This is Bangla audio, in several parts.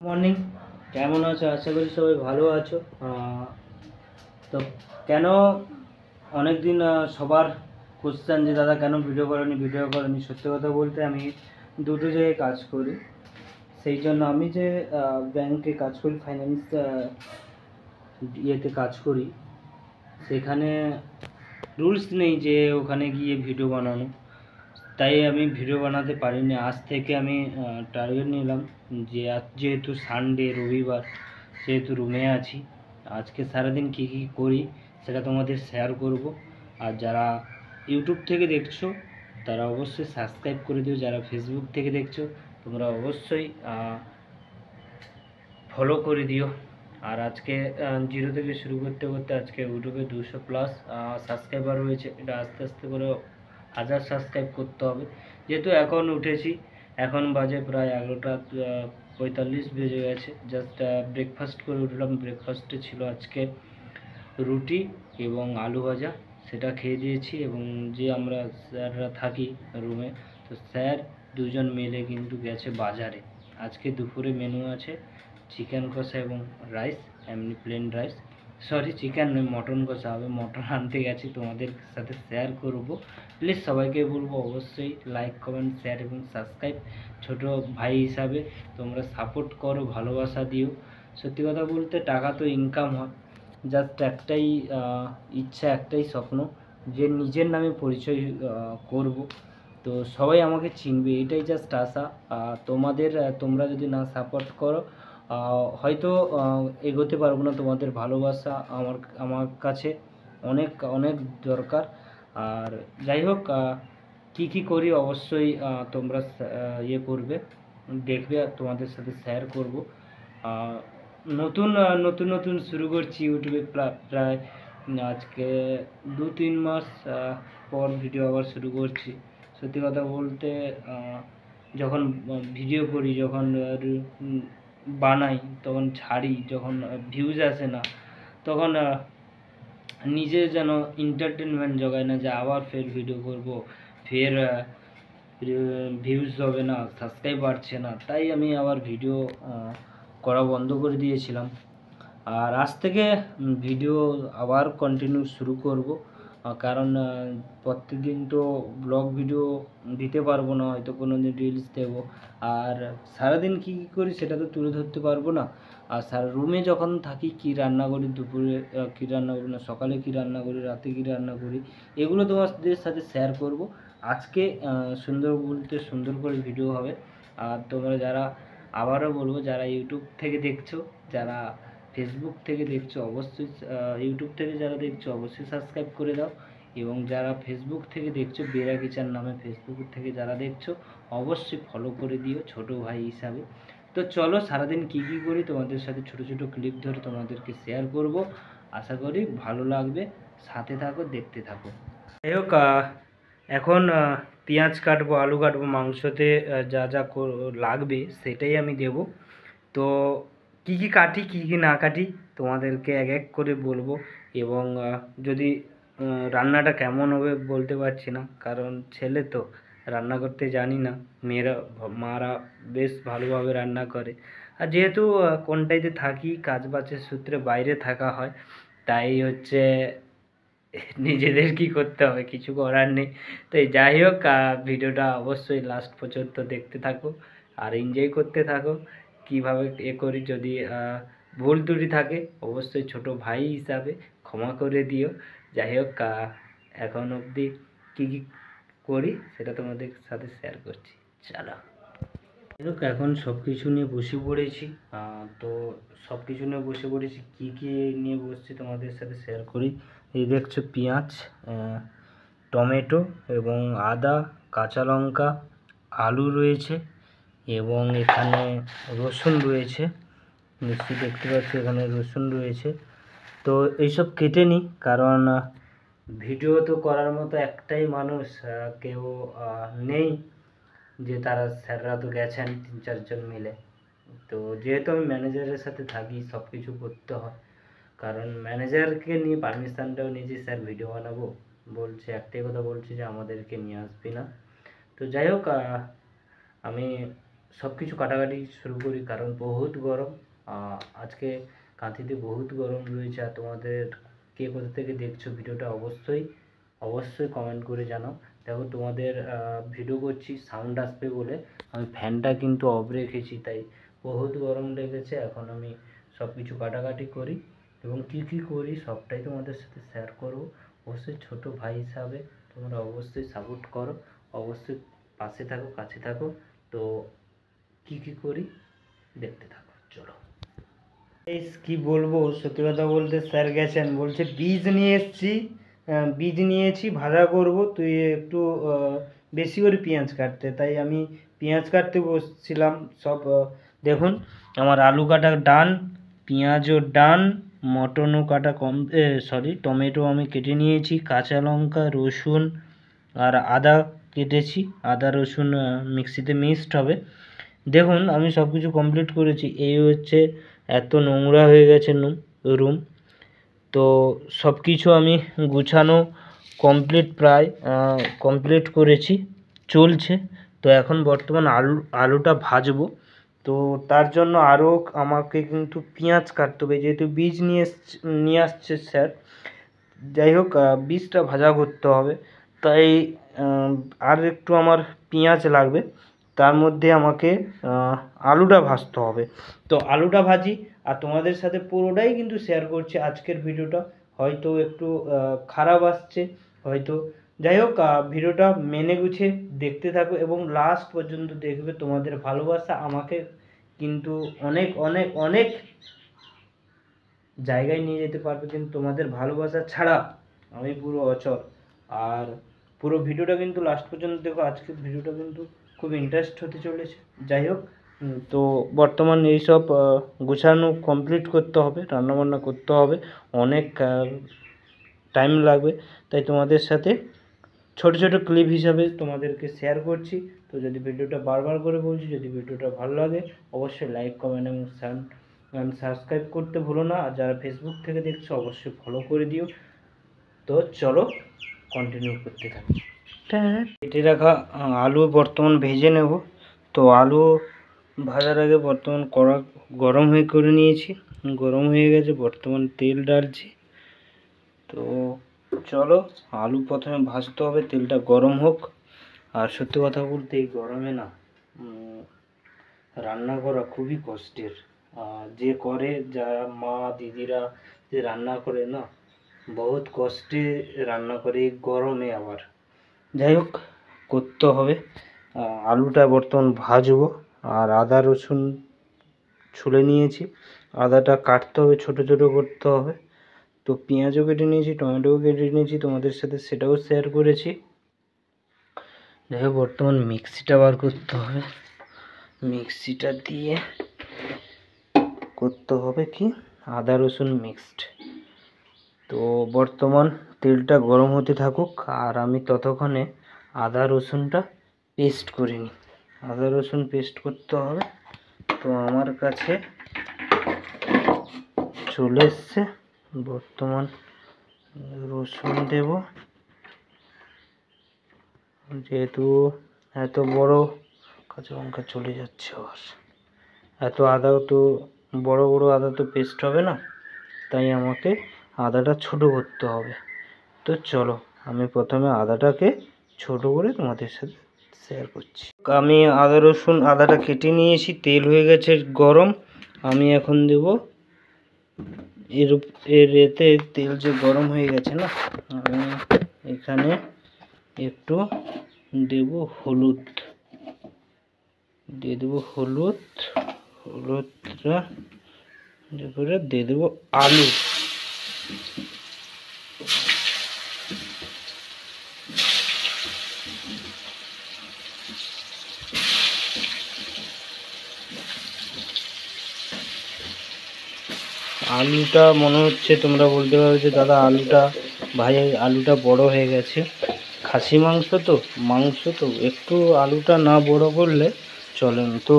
মর্নিং, কেমন আছো? আশা করি সবাই ভালো আছো। তো কেন অনেক দিন সবার কোশ্চেন যে দাদা কেন ভিডিও করনি। সত্যি কথা বলতে আমি দুটো জায়গায় কাজ করি। সেই জন্য আমি যে ব্যাংকে কাজ করি, ফাইন্যান্স ইয়েতে কাজ করি, সেখানে রুলস নেই যে ওখানে গিয়ে ভিডিও বানানো। তাই আমি ভিডিও বানাতে পারিনি। আজ থেকে আমি টার্গেট নিলাম যে আজ যেহেতু সানডে, রবিবার, যেহেতু রুমে আছি, আজকে সারাদিন কী কী করি সেটা তোমাদের শেয়ার করব। আর যারা ইউটিউব থেকে দেখছো তারা অবশ্যই সাবস্ক্রাইব করে দিও। যারা ফেসবুক থেকে দেখছো তোমরা অবশ্যই ফলো করে দিও। আর আজকে জিরো থেকে শুরু করতে করতে আজকে ইউটিউবে 200+ সাবস্ক্রাইবার রয়েছে। এটা আস্তে আস্তে করে 1000 সাবস্ক্রাইব করতে হবে। যেহেতু এখন উঠেছি, এখন বাজে প্রায় 11:45 বেজে গেছে। জাস্ট ব্রেকফাস্ট করে উঠলাম। ব্রেকফাস্টে ছিল আজকে রুটি এবং আলু ভাজা, সেটা খেয়ে দিয়েছি। এবং যে আমরা স্যাররা থাকি রুমে, তো স্যার দুজন মিলে কিন্তু গেছে বাজারে। আজকে দুপুরে মেনু আছে চিকেন কষা এবং রাইস, এমনি প্লেন রাইস, সরি চিকেন নয়, মটন কষা হবে। মটন আনতে গেছি, তোমাদের সাথে শেয়ার করব। প্লিজ সবাইকে বলবো অবশ্যই লাইক, কমেন্ট, শেয়ার এবং সাবস্ক্রাইব। ছোট ভাই হিসাবে তোমরা সাপোর্ট করো, ভালোবাসা দিও। সত্যি কথা বলতে টাকা তো ইনকাম হয়, জাস্ট একটাই ইচ্ছা, একটাই স্বপ্ন যে নিজের নামে পরিচয় করব। তো সবাই আমাকে চিনবে, এটাই জাস্ট আশা। তোমরা যদি না সাপোর্ট করো হয়তো এগোতে পারবো না। তোমাদের ভালোবাসা আমার কাছে অনেক অনেক দরকার। আর যাই হোক, কী করি অবশ্যই তোমরা ইয়ে করবে, দেখবে, আর তোমাদের সাথে শেয়ার করব। নতুন নতুন শুরু করছি ইউটিউবে, প্রায় আজকে 2-3 মাস পর ভিডিও আবার শুরু করছি। সত্যি কথা বলতে যখন ভিডিও করি, যখন বানাই, তখন ছাড়ি, যখন ভিউজ আসে না, তখন নিজে যেন এন্টারটেনমেন্ট জোগায় না যে আবার ফের ভিডিও করব, ফের ভিউজ হবে না, সাবস্ক্রাইব বাড়ছে না। তাই আমি আবার ভিডিও করা বন্ধ করে দিয়েছিলাম। আর আজ থেকে ভিডিও আবার কন্টিনিউ শুরু করব। কারণ প্রত্যেকদিন তো ব্লগ ভিডিও দিতে পারবো না, হয়তো কোনো দিন রিলস দেবো। আর সারাদিন কী কী করি সেটা তো তুলে ধরতে পারবো না। আর রুমে যখন থাকি কী রান্না করি, দুপুরে কী রান্না করি, না সকালে কী রান্না করি, রাতে কী রান্না করি, এগুলো তোমাদের সাথে শেয়ার করব। আজকে সুন্দর করে ভিডিও হবে। আর তোমরা যারা, আবারও বলবো, যারা ইউটিউব থেকে দেখছো, যারা ফেসবুক থেকে দেখছো, অবশ্যই ইউটিউব থেকে যারা দেখছো অবশ্যই সাবস্ক্রাইব করে দাও। এবং যারা ফেসবুক থেকে দেখছো, বেরা কিচান নামে ফেসবুক থেকে যারা দেখছো অবশ্যই ফলো করে দিও ছোট ভাই হিসাবে। তো চলো সারাদিন কী কী করি তোমাদের সাথে ছোট ছোট ক্লিপ ধরে তোমাদেরকে শেয়ার করব। আশা করি ভালো লাগবে। সাথে থাকো, দেখতে থাকো। যাই হোক, এখন পেঁয়াজ কাটবো, আলু কাটবো, মাংসতে যা যা লাগবে সেটাই আমি দেব। তো কী কী কাটি, কী কী না কাটি তোমাদেরকে এক এক করে বলবো। এবং যদি রান্নাটা কেমন হবে বলতে পারছি না, কারণ ছেলে তো, রান্না করতে জানি না। মারা বেশ ভালোভাবে রান্না করে। আর যেহেতু কোনটাইতে থাকি, কাজ বাজের সূত্রে বাইরে থাকা হয়, তাই হচ্ছে নিজেদের কি করতে হবে, কিছু করার নেই। তো যাই হোক, ভিডিওটা অবশ্যই লাস্ট পর্যন্ত দেখতে থাকো আর এনজয় করতে থাকো। কিভাবে করি, যদি ভুল ত্রুটি থাকে অবশ্যই ছোট ভাই হিসাবে ক্ষমা করে দিও। যাই হোক, এখন অবধি কী কী করি সেটা তোমাদের সাথে শেয়ার করছি। চলো। যাই হোক, এখন সব কিছু নিয়ে বসে পড়েছি। তো সব কিছু নিয়ে বসে পড়েছি, কী কী নিয়ে বসছি তোমাদের সাথে শেয়ার করি। এই দেখছো পেঁয়াজ, টমেটো এবং আদা, কাঁচা লঙ্কা, আলু রয়েছে এবং এখানে রসুন রয়েছে। নিশ্চয়ই দেখতে পাচ্ছি এখানে রসুন রয়েছে। তো এইসব কেটে নিই, কারণ ভিডিও তো করার মতো একটাই মানুষ কেউ নেই, যে তারা স্যাররা তো গেছেন 3-4 জন মিলে। তো যেহেতু আমি ম্যানেজারের সাথে থাকি, সব কিছু করতে হয়। কারণ ম্যানেজারকে নিয়ে পারমিশনটাও নিয়েছি, স্যার ভিডিও বানাবো, বলছে একটাই কথা, বলছে যে আমাদেরকে নিয়ে আসবি না। তো যাই হোক, আমি সব কিছু কাটাকাটি শুরু করি, কারণ বহুত গরম। আজকে কাঁথিতে বহুত গরম রয়েছে। আর তোমাদের কে কোথা থেকে দেখছো ভিডিওটা অবশ্যই অবশ্যই কমেন্ট করে জানাও। দেখো তোমাদের ভিডিও করছি, সাউন্ড আসবে বলে আমি ফ্যানটা কিন্তু অফ রেখেছি, তাই বহুত গরম লেগেছে। এখন আমি সব কিছু কাটাকাটি করি এবং কী কী করি সবটাই তোমাদের সাথে শেয়ার করব। অবশ্যই ছোটো ভাই হিসাবে তোমরা অবশ্যই সাপোর্ট করো, অবশ্যই পাশে থাকো, কাছে থাকো। তো কী কী করি দেখতে থাকো, চলো। কি বলবো, সত্যি কথা বলতে স্যার গেছেন, বলছে বীজ নিয়ে এসছি, বীজ নিয়েছি, ভাজা করব, তুই একটু বেশি করে পেঁয়াজ কাটতে। তাই আমি পেঁয়াজ কাটতে বসছিলাম। সব দেখুন, আমার আলু কাটা ডান, পেঁয়াজও ডান, মটনও কাটা টমেটো আমি কেটে নিয়েছি, কাঁচা লঙ্কা, রসুন আর আদা কেটেছি। আদা রসুন মিক্সিতে মিক্সড হবে। দেখুন আমি সব কিছু কমপ্লিট করেছি। এই হচ্ছে, এত নোংরা হয়ে গেছে রুম। তো সব কিছু আমি গুছানো কমপ্লিট, প্রায় কমপ্লিট করেছি, চলছে। তো এখন বর্তমান আলুটা ভাজবো। তো তার জন্য আরও আমাকে কিন্তু পেঁয়াজ কাটতে হবে, যেহেতু বীজ নিয়ে আসছে স্যার। যাই হোক, বীজটা ভাজা করতে হবে, তাই আর একটু আমার পেঁয়াজ লাগবে। তার মধ্যে আমাকে আলুটা ভাজতে হবে। তো আলুটা ভাজি, আর তোমাদের সাথে পুরোটাই কিন্তু শেয়ার করছি। আজকের ভিডিওটা হয়তো একটু খারাপ আসছে হয়তো, যাই হোক ভিডিওটা মেনে গুছিয়ে দেখতে থাকো এবং লাস্ট পর্যন্ত দেখবে। তোমাদের ভালোবাসা আমাকে কিন্তু অনেক অনেক অনেক জায়গায় নিয়ে যেতে পারবে, কিন্তু তোমাদের ভালোবাসা ছাড়া আমি পুরো অচল। আর পুরো ভিডিওটা কিন্তু লাস্ট পর্যন্ত দেখো, আজকের ভিডিওটা কিন্তু খুব ইন্টারেস্ট হতে চলেছে। যাই হোক, তো বর্তমান এইসব গোছানো কমপ্লিট করতে হবে, রান্নাবান্না করতে হবে, অনেক টাইম লাগবে। তাই তোমাদের সাথে ছোট ছোট ক্লিপ হিসাবে তোমাদেরকে শেয়ার করছি। তো যদি ভিডিওটা বারবার করে বলছি, যদি ভিডিওটা ভালো লাগে অবশ্যই লাইক, কমেন্ট এবং সাবস্ক্রাইব করতে ভুলো না। আর যারা ফেসবুক থেকে দেখছো অবশ্যই ফলো করে দিও। তো চলো কন্টিনিউ করতে থাকি। কেটে রাখা আলু বর্তমান ভেজে নেব। তো আলু ভাজার আগে বর্তমান কড়া গরম করে নিয়েছি, গরম হয়ে গেছে, বর্তমান তেল ডালছি। তো চলো, আলু প্রথমে ভাজতে হবে, তেলটা গরম হোক। আর সত্যি কথা বলতে এই গরমে না রান্না করা খুবই কষ্টের। যে করে, যারা মা দিদিরা যে রান্না করে না, বহুত কষ্টে রান্না করে এই গরমে। আবার যাই হোক, করতে হবে। আলুটা বর্তমান ভাজবো। আর আদা রসুন ছুলে নিয়েছি, আদাটা কাটতে হবে, ছোট ছোট করতে হবে। তো পেঁয়াজও কেটে নিয়েছি, টমেটোও কেটে নিয়েছি, তোমাদের সাথে সেটাও শেয়ার করেছি। যাই হোক, বর্তমান মিক্সিটা বার করতে হবে, মিক্সিটা দিয়ে করতে হবে কি আদা রসুন মিক্সড। তো বর্তমান তেলটা গরম হতে থাকুক, আর আমি ততক্ষণে আদা রসুনটা পেস্ট করে নিই। আদা রসুন পেস্ট করতে হবে। তো আমার কাছে চলে এসছে, বর্তমান রসুন দেব। যেহেতু এত বড় কাঁচা লঙ্কা চলে যাচ্ছে, আবার এত আদাও তো বড় বড় আদা তো পেস্ট হবে না, তাই আমাকে আদাটা ছোট করতে হবে। তো চলো, আমি প্রথমে আদাটাকে ছোট করে তোমাদের সাথে শেয়ার করছি। আমি আদাটা কেটে নিয়েছি, তেল হয়ে গেছে গরম। আমি এখন দেব এতে তেল যে গরম হয়ে গেছে না, আমি এখানে একটু দেব হলুদ, দিয়ে দেবো হলুদটা দিয়ে দেবো আলু। আলুটা মনে হচ্ছে তোমরা বলতে পারো যে দাদা আলুটা বড় হয়ে গেছে। খাসি মাংস তো একটু আলুটা না বড় করলে চলে না। তো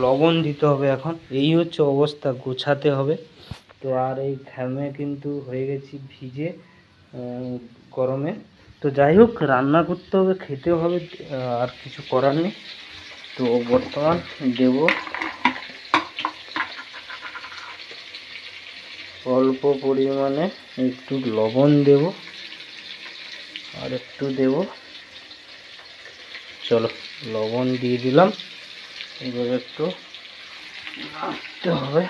লবণ দিতে হবে এখন। এই হচ্ছে অবস্থা, গোছাতে হবে। তো আর এই ঘামে কিন্তু হয়ে গেছি ভিজে গরমে। তো যাই হোক, রান্না করতে হবে, খেতেও হবে, আর কিছু করার নেই। তো বর্তমান দেব অল্প পরিমাণে একটু লবণ দেব, আর একটু দেব, চলো লবণ দিয়ে দিলাম। এবার একটু নাড়তে হবে।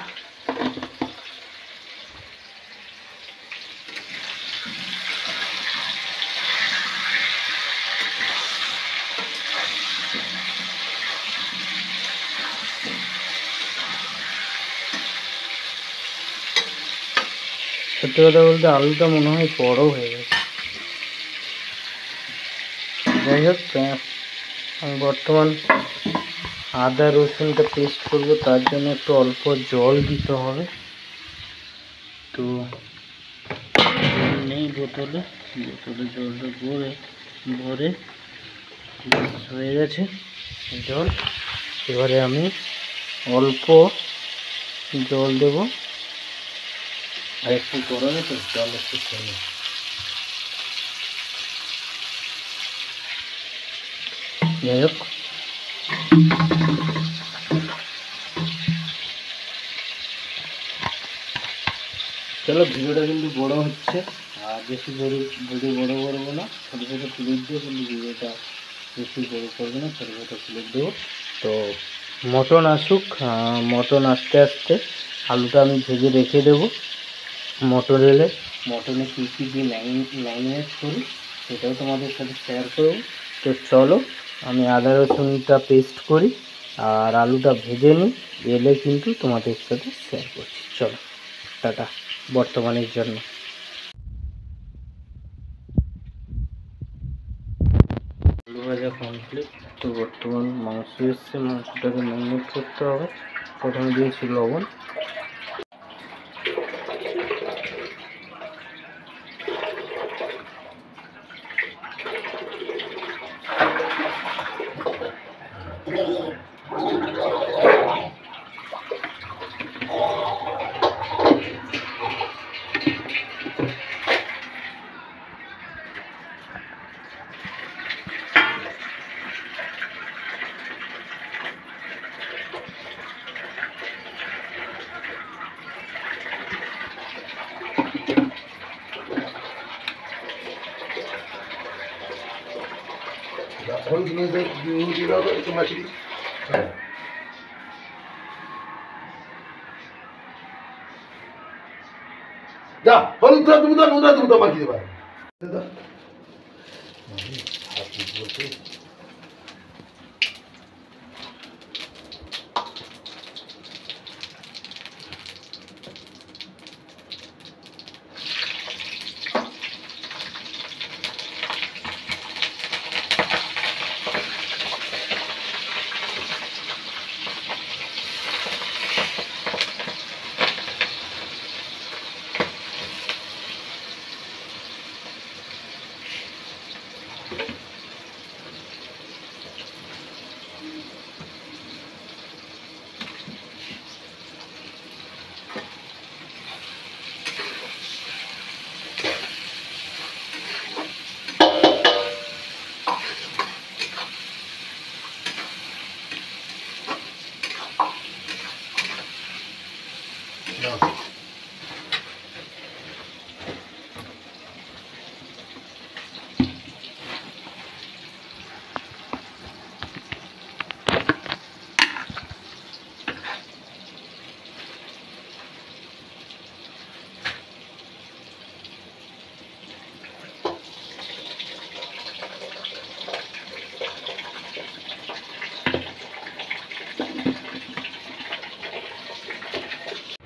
সত্যি কথা বলতে আলুটা মনে হয় বড় হয়ে গেছে। যাই হোক, আমি বর্তমান আদা রসুনটা পেস্ট করব, তার জন্য একটু অল্প জল দিতে হবে। তো নেই বোতলে জলটা ভরে হয়ে গেছে জল। এবারে আমি অল্প জল দেব, আর একটু গরমে তো জল একটু কমে। যাই হোক, চলো ভিডিওটা কিন্তু বড় হচ্ছে, আর বেশি ভিডিও বড় করবো না, ছোটো ছোটো ক্লিপ দিয়ে কিন্তু ভিডিওটা বেশি বড় করবো না, ছোটো ছোটো ক্লিপ দেবো। তো মটন আসুক, মটন আস্তে আস্তে আলুটা আমি ভেজে রেখে দেবো। মটন এলে মটনে কী কী দিয়ে ম্যারিনেট করি সেটাও তোমাদের সাথে শেয়ার করব। তো চলো আমি আদা রসুনটা পেস্ট করি আর আলুটা ভেজে নিই, এলে কিন্তু তোমাদের সাথে শেয়ার করছি। চলো টাটা বর্তমানের জন্য। আলু ভাজা কমপ্লিট। তো বর্তমান মাংস এসছে, মাংসটাকে ম্যারিনেট করতে হবে। প্রথমে দিয়েছি লবণ, যা হলুদ তুমি তো নোংরা তুমি তো মাখিয়ে দেবা।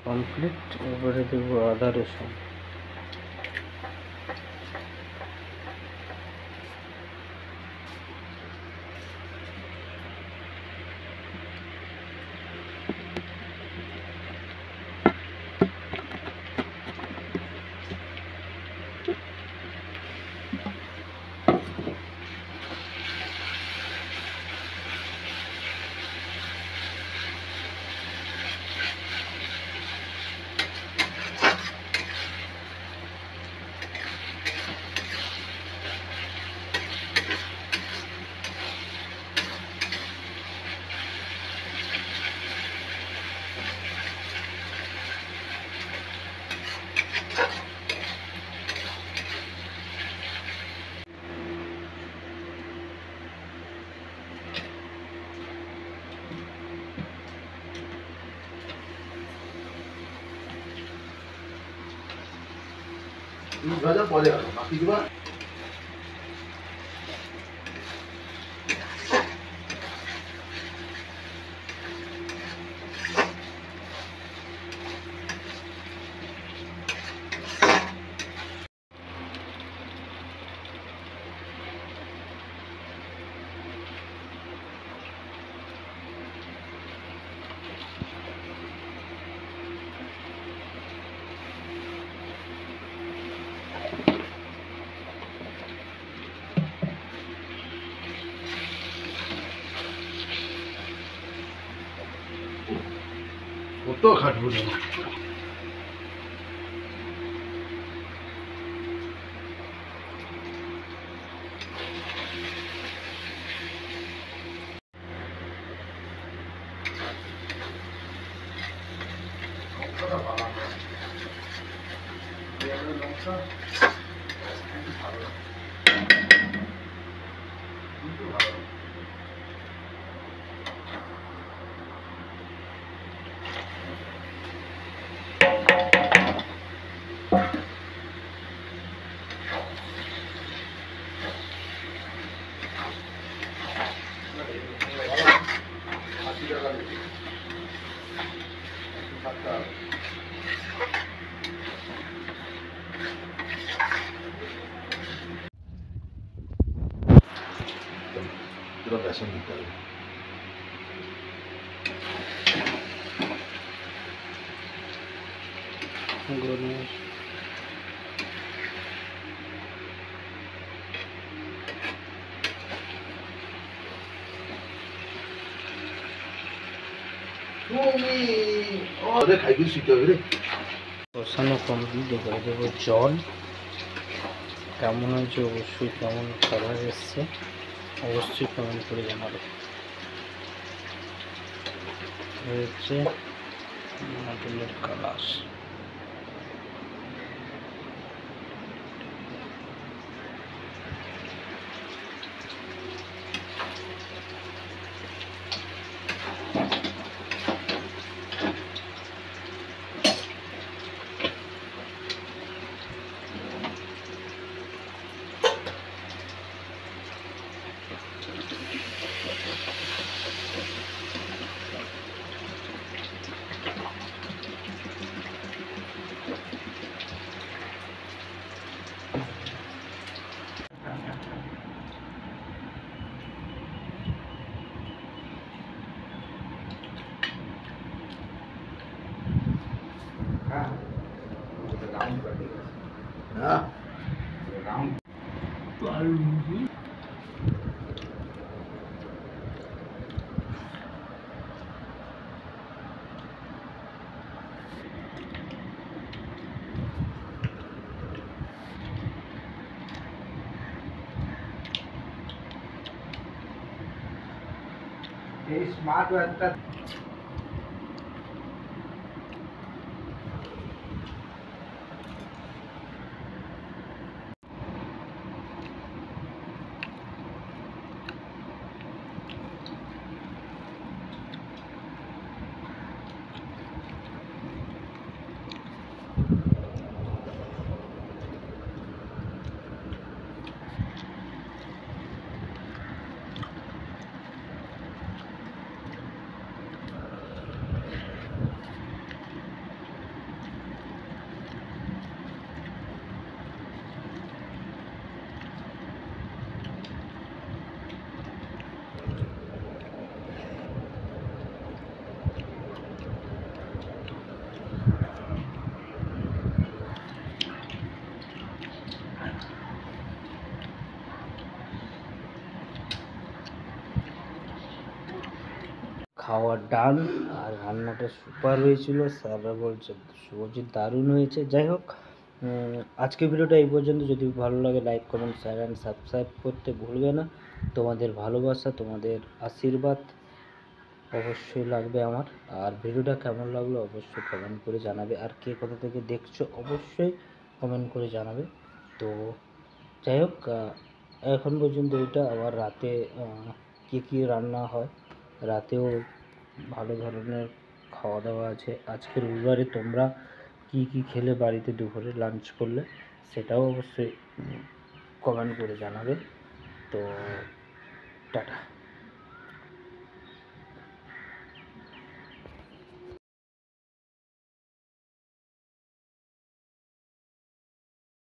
কমপ্লিট। এবারে দেবো আদা রসুন। ইলিশ ভাজা পরে হবে মাখিয়ে দিবা। কত খাটবো না। বেসন দিতে হবে। তুমি ওরে খাইতে শিখতে হবে রে। কষানো কমপ্লিট, এবার দেবো জল। কেমন হয়েছে অবশ্যই, কেমন কালার এসছে অবশ্যই কমেন্ট করে জানাবে। হচ্ছে মটনের কালার। হ্যাঁ এই স্মার্ট ওয়াচটা খাওয়ার ডান, আর রান্নাটা সুপার হয়েছিল। স্যাররা বলছে দারুণ হয়েছে। যাই হোক, আজকের ভিডিওটা এই পর্যন্ত। যদি ভালো লাগে like comment share and subscribe করতে ভুলবে না। তোমাদের ভালোবাসা, তোমাদের আশীর্বাদ অবশ্যই লাগবে আমার। আর ভিডিওটা কেমন লাগলো অবশ্যই কমেন্ট করে জানাবে। আর কে কোথা থেকে দেখছো অবশ্যই কমেন্ট করে জানাবে। তো যাই হোক, এখন পর্যন্ত এটা। আবার রাতে কী কী রান্না হয়, রাতেও ভালো ধরনের খাওয়া দাওয়া আছে। আজকে রবিবারে তোমরা কি কি খেলে বাড়িতে দুপুরে লাঞ্চ করলে সেটাও অবশ্যই কমেন্ট করে জানাবে। তো টাটা।